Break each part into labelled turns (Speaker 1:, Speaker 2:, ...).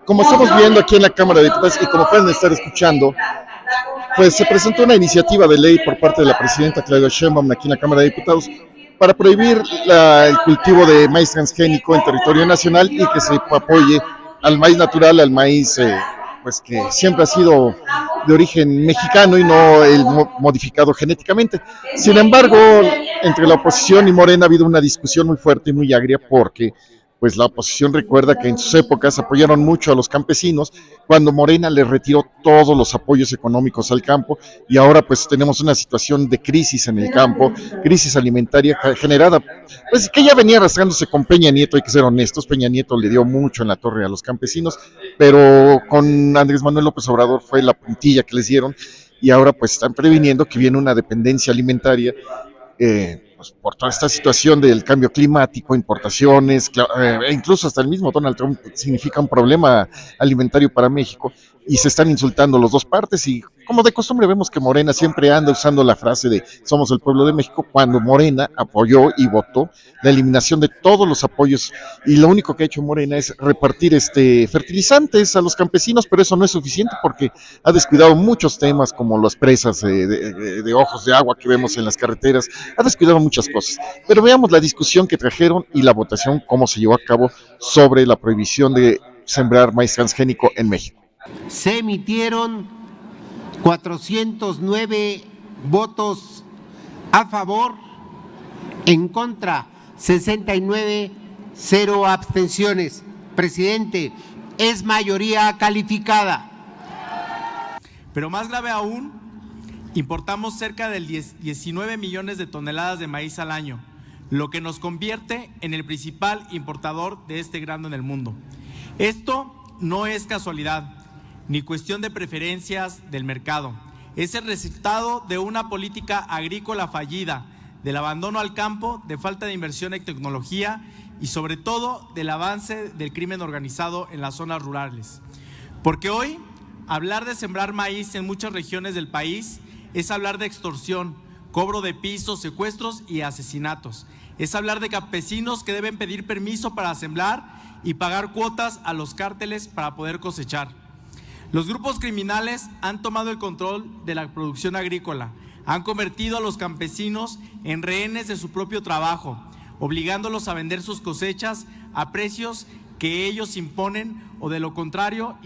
Speaker 1: Como estamos viendo aquí en la Cámara de Diputados y como pueden estar escuchando, pues se presentó una iniciativa de ley por parte de la presidenta Claudia Sheinbaum aquí en la Cámara de Diputados para prohibir el cultivo de maíz transgénico en territorio nacional y que se apoye al maíz natural, al maíz pues que siempre ha sido de origen mexicano y no el modificado genéticamente. Sin embargo, entre la oposición y Morena ha habido una discusión muy fuerte y muy agria porque pues la oposición recuerda que en sus épocas apoyaron mucho a los campesinos cuando Morena les retiró todos los apoyos económicos al campo y ahora pues tenemos una situación de crisis en el campo, crisis alimentaria generada, pues que ya venía arrastrándose con Peña Nieto, hay que ser honestos, Peña Nieto le dio mucho en la torre a los campesinos, pero con Andrés Manuel López Obrador fue la puntilla que les dieron y ahora pues están previniendo que viene una dependencia alimentaria pues por toda esta situación del cambio climático, importaciones, incluso hasta el mismo Donald Trump significa un problema alimentario para México y se están insultando las dos partes y como de costumbre vemos que Morena siempre anda usando la frase de somos el pueblo de México cuando Morena apoyó y votó la eliminación de todos los apoyos y lo único que ha hecho Morena es repartir fertilizantes a los campesinos, pero eso no es suficiente porque ha descuidado muchos temas como las presas de ojos de agua que vemos en las carreteras, ha descuidado muchas cosas. Pero veamos la discusión que trajeron y la votación, cómo se llevó a cabo sobre la prohibición de sembrar maíz transgénico en México.
Speaker 2: Se emitieron 409 votos a favor, en contra 69, 0 abstenciones. Presidente, es mayoría calificada.
Speaker 3: Pero más grave aún, importamos cerca de 19 millones de toneladas de maíz al año, lo que nos convierte en el principal importador de este grano en el mundo. Esto no es casualidad, ni cuestión de preferencias del mercado. Es el resultado de una política agrícola fallida, del abandono al campo, de falta de inversión en tecnología y sobre todo del avance del crimen organizado en las zonas rurales. Porque hoy, hablar de sembrar maíz en muchas regiones del país es hablar de extorsión, cobro de pisos, secuestros y asesinatos. Es hablar de campesinos que deben pedir permiso para sembrar y pagar cuotas a los cárteles para poder cosechar. Los grupos criminales han tomado el control de la producción agrícola, han convertido a los campesinos en rehenes de su propio trabajo, obligándolos a vender sus cosechas a precios que ellos imponen o de lo contrario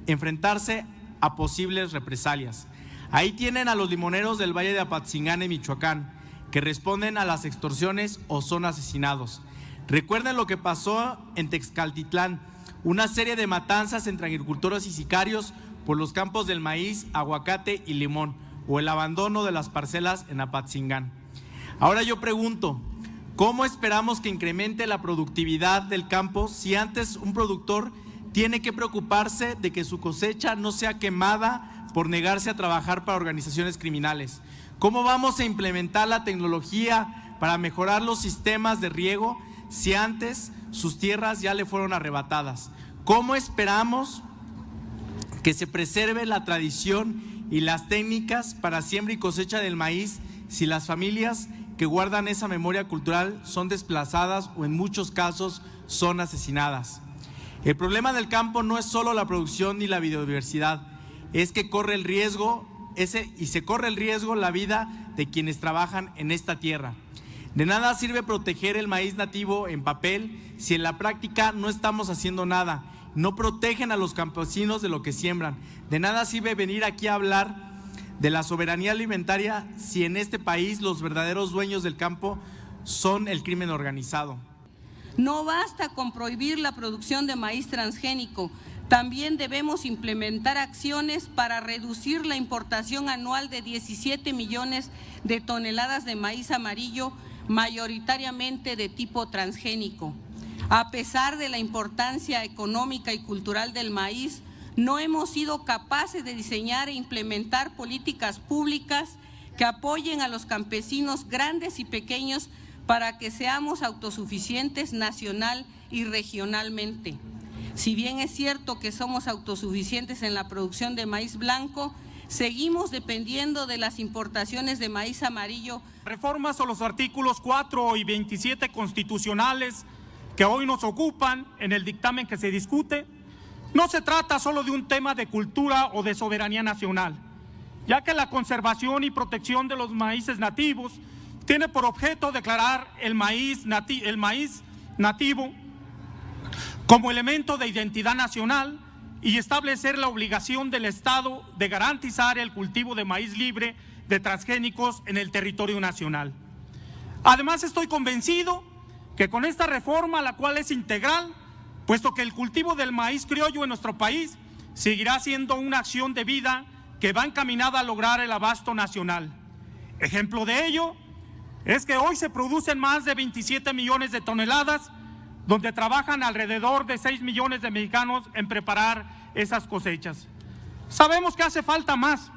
Speaker 3: enfrentarse a posibles represalias. Ahí tienen a los limoneros del Valle de Apatzingán en Michoacán, que responden a las extorsiones o son asesinados. Recuerden lo que pasó en Texcaltitlán, una serie de matanzas entre agricultores y sicarios por los campos del maíz, aguacate y limón, o el abandono de las parcelas en Apatzingán. Ahora yo pregunto, ¿cómo esperamos que incremente la productividad del campo si antes un productor tiene que preocuparse de que su cosecha no sea quemada por negarse a trabajar para organizaciones criminales? ¿Cómo vamos a implementar la tecnología para mejorar los sistemas de riego si antes sus tierras ya le fueron arrebatadas? ¿Cómo esperamos que se preserve la tradición y las técnicas para siembra y cosecha del maíz si las familias que guardan esa memoria cultural son desplazadas o en muchos casos son asesinadas? El problema del campo no es solo la producción ni la biodiversidad, es que se corre el riesgo la vida de quienes trabajan en esta tierra. De nada sirve proteger el maíz nativo en papel si en la práctica no estamos haciendo nada, no protegen a los campesinos de lo que siembran. De nada sirve venir aquí a hablar de la soberanía alimentaria si en este país los verdaderos dueños del campo son el crimen organizado.
Speaker 4: No basta con prohibir la producción de maíz transgénico, también debemos implementar acciones para reducir la importación anual de 17 millones de toneladas de maíz amarillo, mayoritariamente de tipo transgénico. A pesar de la importancia económica y cultural del maíz, no hemos sido capaces de diseñar e implementar políticas públicas que apoyen a los campesinos grandes y pequeños para que seamos autosuficientes nacional y regionalmente. Si bien es cierto que somos autosuficientes en la producción de maíz blanco, seguimos dependiendo de las importaciones de maíz amarillo.
Speaker 5: Reformas a los artículos 4 y 27 constitucionales que hoy nos ocupan en el dictamen que se discute no se trata solo de un tema de cultura o de soberanía nacional, ya que la conservación y protección de los maíces nativos tiene por objeto declarar el maíz nativo como elemento de identidad nacional y establecer la obligación del Estado de garantizar el cultivo de maíz libre de transgénicos en el territorio nacional. Además, estoy convencido que con esta reforma, la cual es integral, puesto que el cultivo del maíz criollo en nuestro país seguirá siendo una acción de vida que va encaminada a lograr el abasto nacional. Ejemplo de ello es que hoy se producen más de 27 millones de toneladas, donde trabajan alrededor de 6 millones de mexicanos en preparar esas cosechas. Sabemos que hace falta más,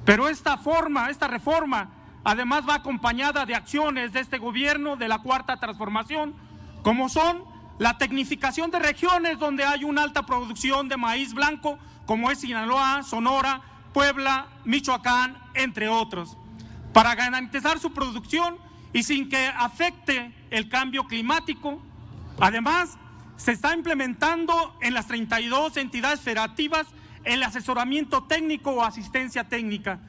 Speaker 5: pero esta reforma, además va acompañada de acciones de este gobierno de la Cuarta Transformación, como son la tecnificación de regiones donde hay una alta producción de maíz blanco, como es Sinaloa, Sonora, Puebla, Michoacán, entre otros, para garantizar su producción y sin que afecte el cambio climático. Además, se está implementando en las 32 entidades federativas el asesoramiento técnico o asistencia técnica,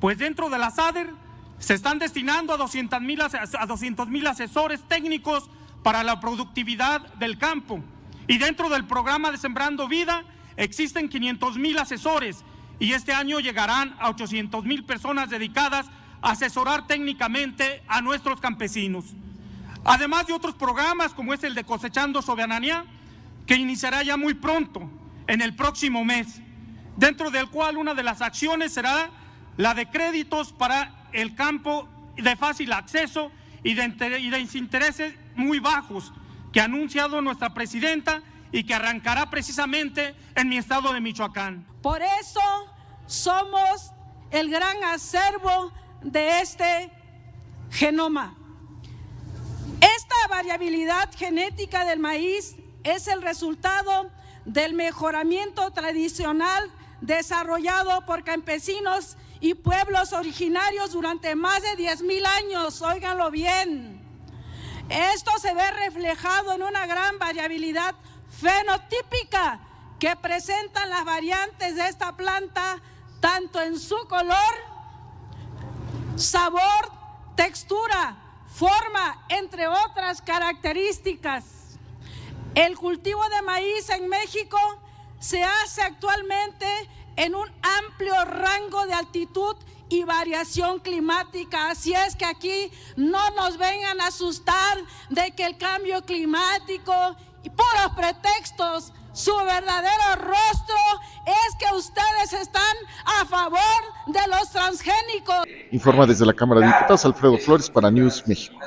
Speaker 5: pues dentro de la SADER se están destinando a 200,000 asesores técnicos para la productividad del campo, y dentro del programa de Sembrando Vida existen 500,000 asesores, y este año llegarán a 800,000 personas dedicadas a asesorar técnicamente a nuestros campesinos. Además de otros programas como es el de Cosechando Soberanía, que iniciará ya muy pronto, en el próximo mes, dentro del cual una de las acciones será la de créditos para el campo de fácil acceso y de intereses muy bajos, que ha anunciado nuestra presidenta y que arrancará precisamente en mi estado de Michoacán.
Speaker 6: Por eso somos el gran acervo de este genoma. Esta variabilidad genética del maíz es el resultado del mejoramiento tradicional desarrollado por campesinos y pueblos originarios durante más de 10,000 años, óiganlo bien. Esto se ve reflejado en una gran variabilidad fenotípica que presentan las variantes de esta planta, tanto en su color, sabor, textura, forma, entre otras características. El cultivo de maíz en México se hace actualmente en un amplio rango de altitud y variación climática, así es que aquí no nos vengan a asustar de que el cambio climático y puros pretextos. Su verdadero rostro es que ustedes están a favor de los transgénicos.
Speaker 1: Informa desde la Cámara de Diputados Alfredo Flores para News México.